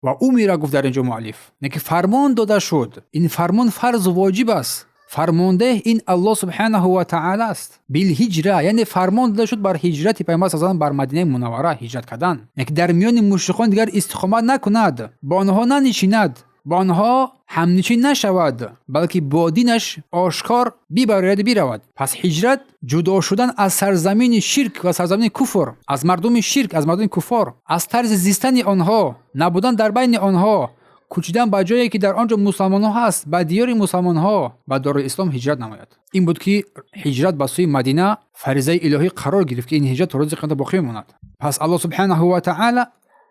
و او میرا گفت در اینجا مؤلف نه که فرمان داده شد. این فرمان فرض و واجب است. فرمانده این الله سبحانه و تعالی است. بالهجره، یعنی فرمان داده شد بر هجرت پیامبر صلی الله علیه و آله بر مدینه منوره هجرت کردن، نه که در میان مشرکان دیگر استقامت نکند، با آنها ننشیند، با آنها همنشین نشود، بلکه با دینش آشکار ببرد برود. پس هجرت جدا شدن از سرزمین شرک و سرزمین کفر، از مردم شرک، از مردم کفار، از طرز زیستن آنها، نبودن در بین آنها، کوچیدن به جایی که در آنجا مسلمان ها هست، به دیار مسلمان ها، به دار اسلام هجرت نماید. این بود که هجرت به سوی مدینه فریضه الهی قرار گرفت که این هجرت تا روز قیامت باقی ماند. پس الله سبحانه و تعالی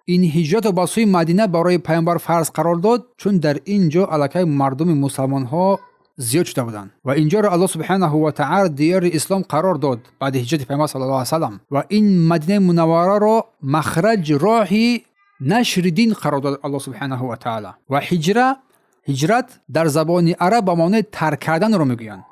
این هجرت به سوی مدینه برای پیامبر فرض قرار داد، چون در اینجا الکای مردم مسلمان ها زیاد شده بودند و اینجا را الله سبحانه و تعالی دیار اسلام قرار داد بعد هجرت پیامبر صلی الله علیه و سلم و این مدینه منوره را مخرج راهی نشر دین قرار داد الله سبحانه و تعالی. و هجرت در زبان عرب به معنی ترک کردن را میگویند،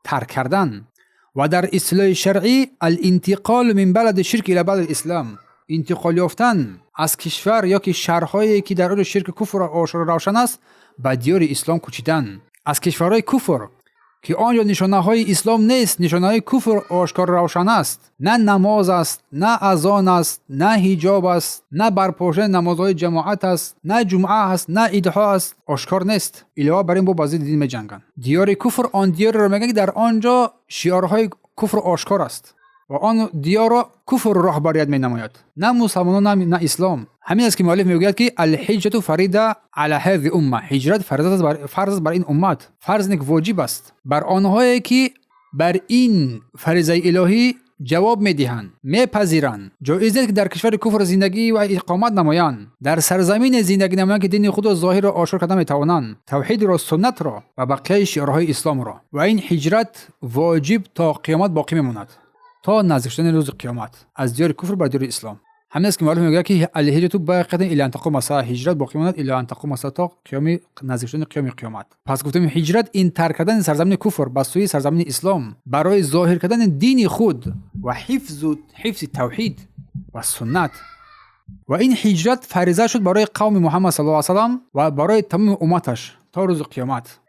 ترک کردن. و در اصطلاح شرعی الانتقال من بلد شرک الى بلد اسلام، انتقال یافتن از کشور یا که شهرهایی که در آن شرک کفر آشکار روشن است به دیار اسلام کوچیدن. از کشورهای کفر که آنجا نشانه های اسلام نیست، نشانه های کفر آشکار روشن است، نه نماز است، نه اذان است، نه حجاب است، نه برپاشتن نمازهای جماعت است، نه جمعه است، نه عیدها است، آشکار نیست. علاوه بر این با بعضی دین می‌جنگند. دیار کفر آن دیار را میگن که در آنجا شعارهای کفر آشکار است و آن دیار را کفر رهبریت می‌نماید، نه مسلمانان نه اسلام. همین است که مؤلف میگوید که الحجة فریضه علی هذه الامه، هجرت فرض بر این امت، فرض نیک واجب است بر آنهایی که بر این فریضه الهی جواب میدهند، میپذیرند. جایز نیست که در کشور کفر زندگی و اقامت نمایند، در سرزمین زندگی نمایند که دین خود را ظاهر و آشکار کردن میتوانند، توحید را، سنت را و بقیه شعارهای اسلام را. و این هجرت واجب تا قیامت باقی میماند، تا نزدیک شدن روز قیامت از دیار کفر به دیار اسلام. همین است که مؤلف میگه که الهجرة باقیه الی ان تقوم الساعه، هجرت باقی ماند الی ان تقوم الساعه، تا نزدیک شدن قیامت. پس گفتیم هجرت این ترک کردن سرزمین کفر به سوی سرزمین اسلام برای ظاهر کردن دین خود و حفظ توحید و سنت. و این هجرت فریضه شد برای قوم محمد صلی الله علیه و سلم و برای تمام امتش تا روز قیامت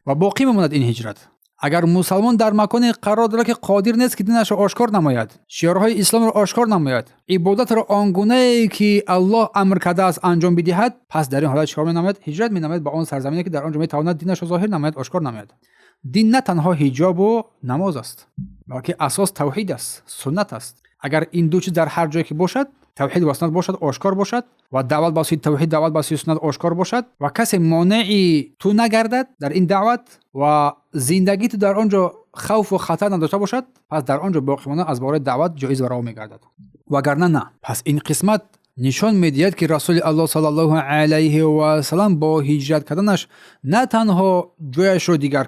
و باقی میماند. این هجرت اگر مسلمان در مکانی قرار دارد که قادر نیست که دینش را آشکار نماید، شعارهای اسلام را آشکار نماید، عبادت را آنگونه که الله امر کرده است انجام بدهد، پس در این حالت چیکار می‌نماید؟ هجرت می‌نماید به آن سرزمینی که در آنجا می‌تواند دینش را ظاهر نماید، آشکار نماید. دین نه تنها حجاب و نماز است، بلکه اساس توحید است، سنت است. اگر این دو چیز در هر جایی که باشد، توحید و سنت باشد، آشکار باشد و دعوت به سوی توحید، دعوت به سوی سنت آشکار باشد و کسی مانعی تو نگردد در این دعوت و زندگی تو در آنجا خوف و خطر نداشته باشد، پس در آنجا باقی ماندن از باره دعوت جایز و روا میگردد. وگرنه نه. پس این قسمت نشان میدهد که رسول الله صلی الله علیه و سلم با هجرت کردنش نه تنها جایش رو دیگر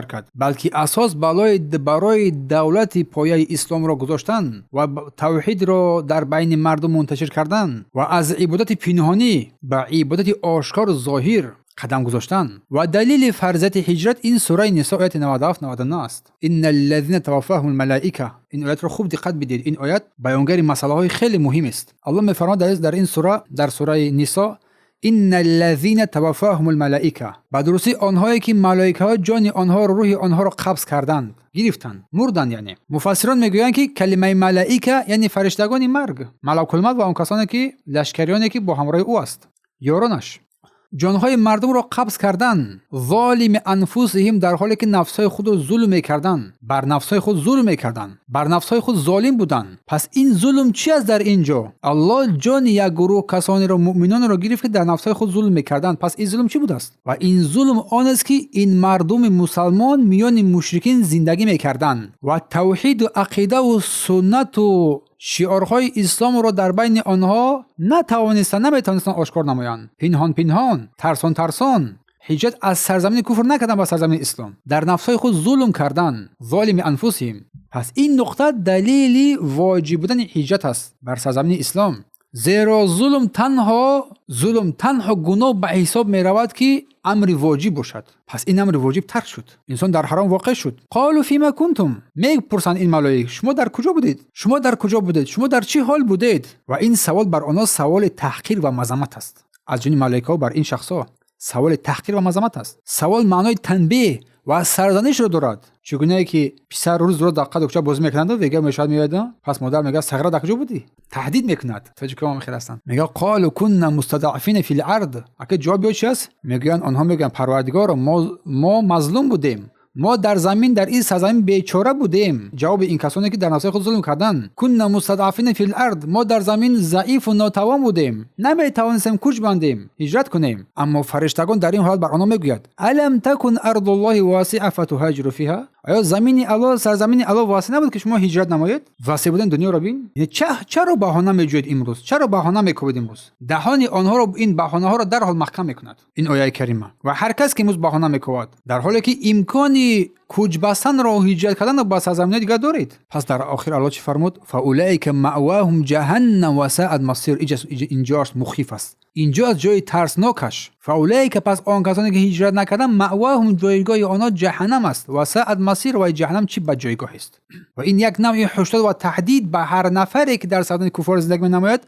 کرد، بلکه اساس برای دولت پایه اسلام را گذاشتن و توحید را در بین مردم منتشر کردن و از عبادت پنهانی به عبادت آشکار ظاهر قدم گذاشتن. و دلیل فرضیت هجرت این سوره نساء آیت 97-99 است. ان الذين توفاهم الملائکه. این آیت را خوب دقت بدید. این آیت بیانگر مسائل های خیلی مهم است. الله میفرماید در این سوره، در سوره نساء، ان الذين توفاهم الملائکه، به درستی آنهایی که ملائکه ها جان آنها رو، روح آنها را قبض کردند، گرفتند، مردند. یعنی مفسران میگویند که کلمه ملائکه یعنی فرشتگان مرگ، ملائک الموت و آن کسانی که لشکریانی که با همراه او است، یارانش. جانهای مردم را قبض کردن، ظالم انفسهم، در حالی که نفسهای خود را ظلم میکردن، بر نفسهای خود ظالم بودن. پس این ظلم چی است در اینجا؟ الله جان یک گروه کسانی را، مؤمنان را گرفت که در نفسهای خود ظلم میکردن. پس این ظلم چی بود است؟ و این ظلم آن است که این مردم مسلمان میان مشرکین زندگی میکردن و توحید و عقیده و سنت و شعارهای اسلام را در بین آنها نمیتوانستند آشکار نمایند، پنهان، ترسان. هجرت از سرزمین کفر نکردن به سرزمین اسلام، در نفسهای خود ظلم کردن، ظالم انفسهم. پس این نقطه دلیلی واجب بودن هجرت است بر سرزمین اسلام. زیرا ظلم تنها گناه به حساب می رود که امر واجب باشد. پس این امر واجب ترک شد، انسان در حرام واقع شد. قالوا فیما کنتم، میپرسند این ملائک شما در کجا بودید؟ شما در چه حال بودید؟ و این سوال بر آنها سوال تحقیر و مذمت است. از جون ملائکه بر این شخصا سوال تحقیر و مذمت است. سوال معنای تنبیه و سرزنش رو دارد. چگونه که پسر روز رو دقیقاً دکتر باز میکنند و دیگه میشاد میاد، پس مادر میگه صغرا در کجا بودی؟ تهدید میکند. توجه کنم خیر هستن. میگه قالوا كنا مستضعفين في الارض. اگه جواب چی است؟ میگن آنها میگن پروردگار ما مظلوم بودیم، ما در زمین در این سرزمین بیچاره بودیم. جواب این کسانی که در نفس خود ظلم کردن، كنا مستضعفين في الارض، ما در زمین ضعیف و ناتوان بودیم، نمیتوانستیم کوچ بندیم، هجرت کنیم. اما فرشتگان در این حالت بر آنها میگوید الم تکن ارض الله واسعه فتهاجروا فيها. آیا زمین الله سرزمین الله واسع نبود که شما هجرت نمایید؟ واسع بودن دنیا را بین. یعنی چرا بهانه میجوید امروز؟ چرا بهانه میکوبید امروز؟ دهان آنها را این بهانه ها را در حال محکم میکند این آیه کریمه. و هر کس که امروز بهانه میکوبد در حالی که امکانی کوچ بستن را و هجرت کردن با سرزمین دیگه دارید. پس در آخر الله چی فرمود؟ فاولئک مأواهم جهنم و ساءت مصیر. اینجاش مخیف است، اینجا از جای ترسناکش. فاولئک، پس آن کسانی که هجرت نکردن، مأواهم جایگاه آنها جهنم است و ساءت مصیر، و جهنم چی بد جایگاه است. و این یک نوع هشدار و تهدید به هر نفری که در سرزمین کفار زندگی می‌نماید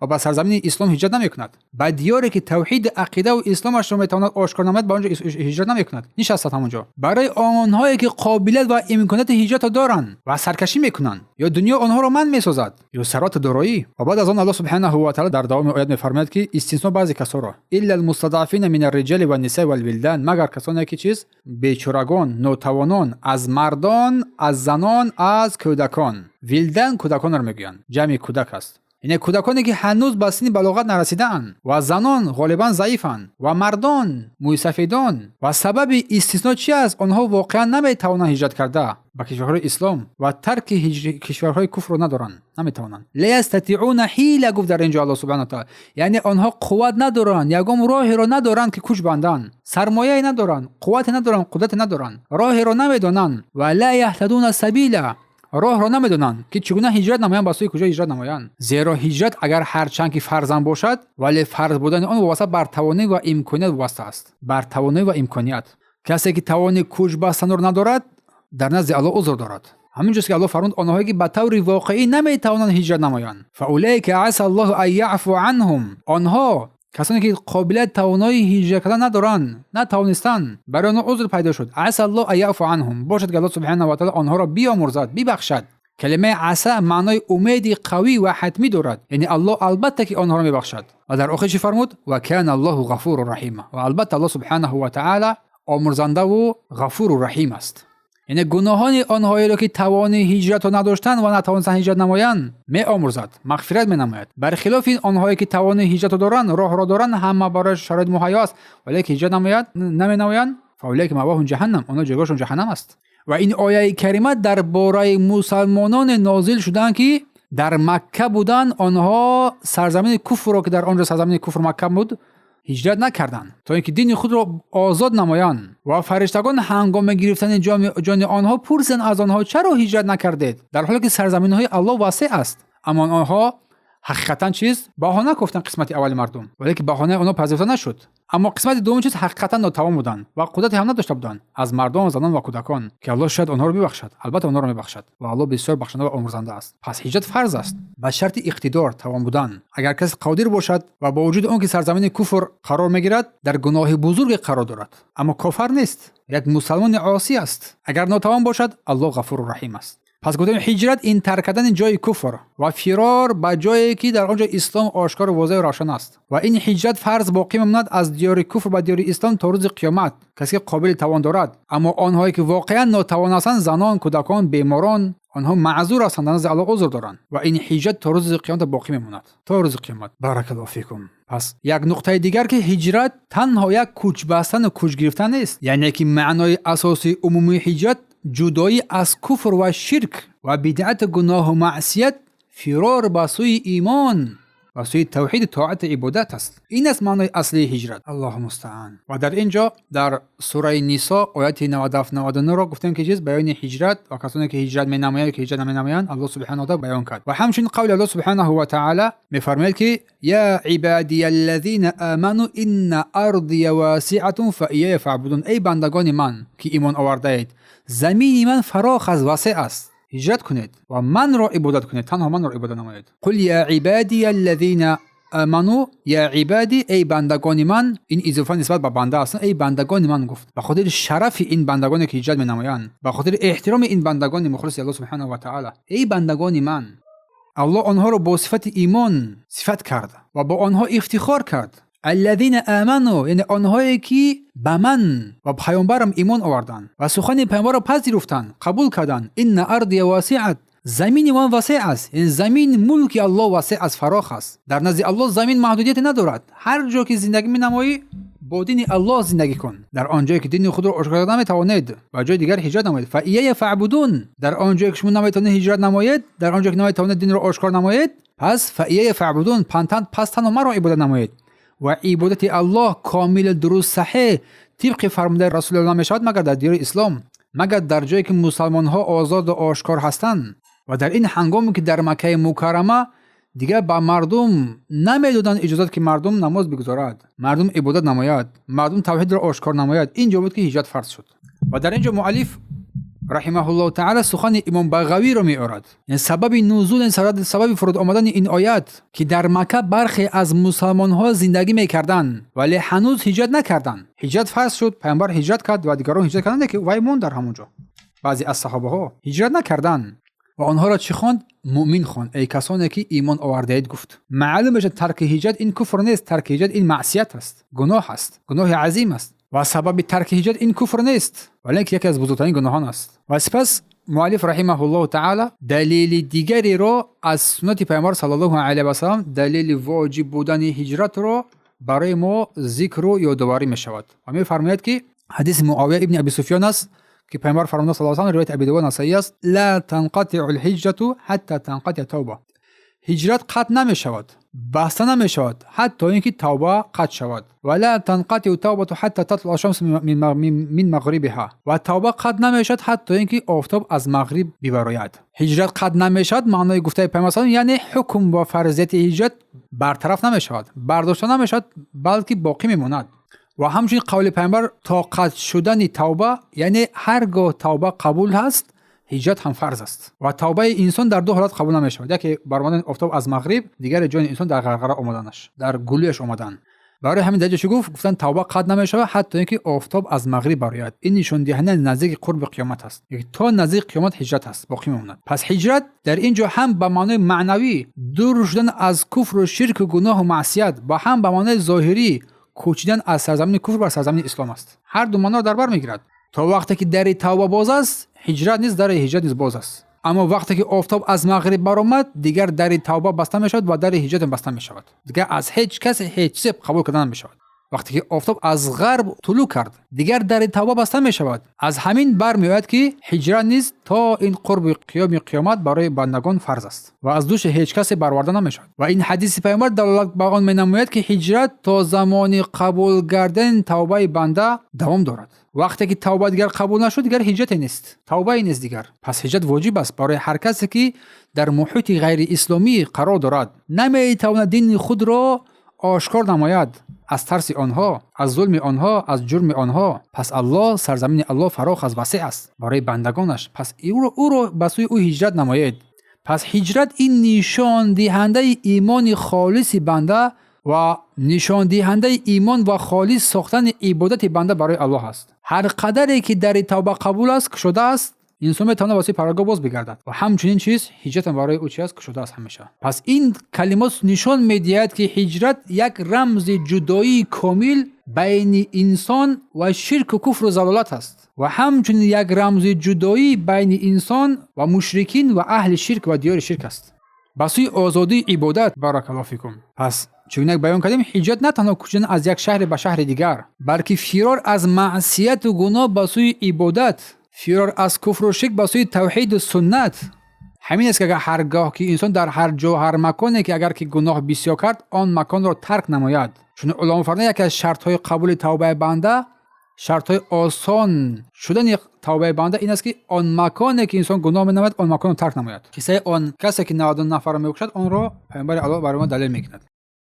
و به سرزمین اسلام هجرت نمی‌کند. بعد دیاری که توحید عقیده و اسلامش را می‌تواند آشکار نماید با آنجا هجرت نمی‌کند، نشسته همونجا. برای آنهایی که قابلیت و امکانات هجرت دارند و سرکشی می‌کنند، یا دنیا آنها را من می‌سازد یا ثروت دارایی. و بعد از آن الله سبحانه و تعالی در دوام آیات می‌فرماید که استثناء بعضی کسا را، الا المستضعفین من الرجال والنساء والولدان، مگر کسانی که چیز بیچارگان، ناتوانان از مردان، از زنان، از کودکان. ولدان کودکان را میگویند، جمع کودک است. یعنی کودکانی که هنوز به سن بلاغت نرسیدند، و زنان غالبا ضعیفند، و مردان موسفیدان. و سبب استثناء چی است؟ آنها واقعا نمیتوانند هجرت کرده به کشورهای اسلام و ترک کشورهای کفر رو ندارند، نمیتوانند. لا یستطيعون حیله، گفت در اینجا الله سبحانه و تعالی. یعنی آنها قوت ندارند، یگام راهی رو ندارند که کوچ بندند، سرمایه ندارند، قوت ندارند، قدرت ندارند، راهی رو نمیدانند. و لا یهتدون سبیلا، راه را نمیدونن که چگونه هجرت نمایند، با سوی کجا هجرت نمایند. زیرا هجرت اگر هرچند که فرض باشد، ولی فرض بودن آن واسه بر توانایی و امکانیت واسطه است. بر توانایی و امکانیت. کسی که توان کوچ بستن را ندارد در نزد الله عذر دارد. همینجاست که الله فرمود آنهایی که به طور واقعی نمیتوانند هجرت نمایند، فاولئک عسى الله ان یعفو عنهم، آنها کسانی که قابلیت توانایی هجرت کردن ندارند، نتوانستند، برای آنها عذر پیدا شد. عسى الله ان یعفو عنهم، باشد که الله سبحانه و تعالی آنها را بیامرزد، ببخشد. کلمه عسى معنای امید قوی و حتمی دارد، یعنی الله البته که آنها را میبخشد. و در آخر چی فرمود؟ و کان الله غفور رحیم، و البته الله سبحانه و تعالی آمرزنده و غفور و رحیم است. یعنی گناهان آنهایی را که توان هجرت را نداشتند و نتوانستند هجرت نمایند می آمرزد، مغفرت می نماید. برخلاف این آنهایی که توان هجرت را دارند، راه را دارند، همه برای شرایط مهیا است، ولی که هجرت نمی نمایند، فاولئک مأواهم جهنم، آنها جایگاهشون جهنم است. و این آیه کریمه درباره مسلمانان نازل شدند که در مکه بودند، آنها سرزمین کفر را که در آنجا سرزمین کفر مکه بود هجرت نکردند تا اینکه دین خود را آزاد نمایند. و فرشتگان هنگام گرفتن جان آنها پرسیدند از آنها چرا هجرت نکردید، در حالی که سرزمین های الله واسع است. اما آنها حقیقتا چیز بهانه گفتن قسمت اول مردم، ولی که بهانه آنها پذیرفته نشد. اما قسمت دوم چیز حقیقتا ناتوان بودند و قدرت هم نداشته بودند از مردان، زنان و کودکان، که الله شاید آنها را ببخشد. البته آنها را میبخشد و الله بسیار بخشنده و آمرزنده است. پس هجرت فرض است به شرط اقتدار، توان بودن. اگر کسی قادر باشد و با وجود آن که سرزمین کفر قرار میگیرد، در گناه بزرگ قرار دارد، اما کافر نیست، یک مسلمان عاصی است. اگر ناتوان باشد، الله غفور و رحیم است. پس گفتیم هجرت این ترک کردن جای کفر و فرار به جایی که در آنجا اسلام آشکار و واضح و روشن است. و این هجرت فرض باقی میماند از دیار کفر به دیار اسلام تا روز قیامت، کسی که قابل توان دارد. اما آنهایی که واقعا ناتوان هستند، زنان، کودکان، بیماران، آنها معذور هستند، نزد الله عذر دارند. و این هجرت تا روز قیامت باقی میماند، تا روز قیامت. بارک الله فیکم. پس یک نقطه دیگر که هجرت تنها یک کوچ بستن و کوچ گرفتن نیست، یعنی که معنای اساسی عمومی هجرت جدایی از کفر و شرک و بدعت، گناه و معصیت، فرار به سوی ایمان و سوی توحید طاعت عبادت است. این است معنای اصلی هجرت. الله مستعان. و در اینجا در سوره نساء آیت 97-99 را گفتیم که چیز بیان هجرت و کسانی که هجرت می‌نمایند که هجرت نمی‌نمایند الله سبحانه و تعالی بیان کرد. و همچنین قول الله سبحانه و تعالی می‌فرماید که یا عبادی الذین آمنوا ان ارضی واسعه فایای فاعبدون. ای بندگان من که ایمان آورده اید، زمین من فراخ از واسع است، هجرت کنید و من را عبادت کنید، تنها من را عبادت نمایید. قل یا عبادی الذین آمنوا، یا عبادی ای بندگان من، این اضافه نسبت به بنده است. ای بندگان من گفت به خاطر شرف این بندگانی که هجرت می‌نمایند، به خاطر احترام این بندگان مخلص الله سبحانه و تعالی. ای بندگان من، الله آنها را با صفت ایمان صفت کرد و با آنها افتخار کرد. الذين آمنوا یعنی آنهایی که به من و پیامبرم ایمان آوردند و سخن پیامبر را پذیرفتند، قبول کردند. ان ارضی واسعه، زمین من واسع است. این زمین ملک الله واسع است، فراخ است. در نزد الله زمین محدودیت ندارد. هر جا که زندگی می‌نمایی با دین الله زندگی کن. در آنجایی که دین خود را آشکار نمی‌توانید و جای دیگر هجرت نمایید. فایای فاعبدون، در آنجایی که شما نمی‌توانید هجرت نمایید، در آنجایی که نمی‌توانید دین را آشکار نمایید، پس فایای فاعبدون، پس تنها مرا عبادت نمایید. و عبادت الله کامل درست صحیح طبق فرموده رسول الله میشود مگر در دین اسلام، مگر در جایی که مسلمان ها آزاد و آشکار هستند. و در این هنگامی که در مکه مکرمه دیگر با مردم نمیدادن اجازه که مردم نماز بگذارد، مردم عبادت نماید، مردم توحید را آشکار نماید. اینجا بود که هجرت فرض شد. و در اینجا مؤلف رحمه الله تعالی سخن امام بغوی را میآورد. یعنی سبب نزول، سبب فرود آمدن این آیت که در مکه برخی از مسلمان ها زندگی میکردند ولی هنوز هجرت نکردند. هجرت فرض شد، پیامبر هجرت کرد و دیگران هجرت کردند که وای مون در همونجا. بعضی از صحابه ها هجرت نکردند و آنها را چی خواند؟ مؤمن خواند. ای کسانی که ایمان آورده اید گفت. معلوم بشه ترک هجرت این کفر نیست، ترک هجرت این معصیت است، گناه است، گناه عظیم است. و سبب ترک هجرت این کفر نیست ولی یکی از بزرگترین گناهان است. و سپس مؤلف رحمه الله تعالی دلیل دیگری را از سنت پیامبر صلی الله علیه و سلم، دلیل واجب بودن هجرت را برای ما ذکر و یادآوری می شود. و می فرماید که حدیث معاویه ابن ابی سفیان است که پیامبر فرموده صلی الله علیه و سلم، روایت ابی داود نسائی است، لا تنقطع الهجرة حتى تنقطع توبه. هجرت قطع نمی شود، بسته نمی شود حتی اینکه توبه قطع شود. ولا تنقطع توبه حتی تطلع الشمس من مغربها. و توبه قطع نمی شود حتی اینکه آفتاب از مغرب ببراید. هجرت قطع نمی شود معنای گفته پیامبر یعنی حکم و فرضیت هجرت برطرف نمی شود، برداشته نمی شود، بلکه باقی می ماند. و همچنین قول پیامبر تا قطع شدن توبه یعنی هرگاه توبه قبول هست هجرت هم فرض است. و توبه انسان در دو حالت قبول نمی شود، یکی برآمدن آفتاب از مغرب، دیگر جان انسان در غرغره آمدنش، در گلویش آمدن. برای همین درجه گفتن توبه قطع نمی شود حتی اینکه آفتاب از مغرب برآید. این نشان دهنده نزدیک قرب قیامت است، یعنی تا نزدیک قیامت هجرت است، باقی میماند. پس هجرت در اینجا هم به معنای معنوی دور شدن از کفر و شرک و گناه و معصیت، و هم به معنای ظاهری کوچیدن از سرزمین کفر بر سرزمین اسلام است. هر دو معنا در بر میگیرد. تا وقتی که در توبه باز است هجرت نیست، در هجرت نیز باز است. اما وقتی که آفتاب از مغرب برآمد دیگر در توبه بسته می شود و در هجرت بسته می شود. دیگر از هیچ کس هیچ چیز قبول کردن نمی شود. وقتی که آفتاب از غرب طلوع کرد دیگر در توبه بسته می شود. از همین برمیآید که هجرت نیز تا این قرب قیامت برای بندگان فرض است و از دوش هیچ کس برآورده نمی شود. و این حدیث پیامبر دلالت بر آن می نماید که هجرت تا زمان قبول کردن توبه بنده دوام دارد. وقتی که توبه دیگر قبول نشد دیگر هجرت نیست، توبه نیست دیگر. پس هجرت واجب است برای هر کسی که در محیط غیر اسلامی قرار دارد، نمی تواند دین خود را آشکار نماید از ترس آنها، از ظلم آنها، از جرم آنها. پس الله، سرزمین الله فراخ از وسع است برای بندگانش. پس او را به سوی او هجرت نماید. پس هجرت این نشان دهنده ایمان خالص بنده و نشان دهنده ایمان و خالص ساختن عبادت بنده برای الله است. هر قدری که در توبه قبول است شده است انسان میتونه واسه پرگاه باز بگردد و همچنین چیز هجرت برای او چیز شده است همیشه. پس این کلمات نشان میدهد که هجرت یک رمز جدایی کامل بین انسان و شرک و کفر و ضلالت است و همچنین یک رمز جدایی بین انسان و مشرکین و اهل شرک و دیار شرک است. بسوی آزادی عبادت. بارک الله فیکم. پس چون بیان کردیم هجرت نه تنها کوچیدن از یک شهر به شهر دیگر، بلکه فرار از معصیت و گناه به سوی عبادت، فرار از کفر و شرک به سوی توحید و سنت. همین است که اگر هرگاه که انسان در هر جا هر مکانی که اگر که گناه بسیار کرد آن مکان را ترک نماید. چون علما فرمودند یکی از شرط های قبول توبه بنده، شرط های آسان شدن توبه بنده این است که آن مکانی که انسان گناه می‌نماید آن مکان را ترک نماید. کسی که 99 نفر را می‌کشد آن را پیامبر الله برای ما دلیل می‌کند.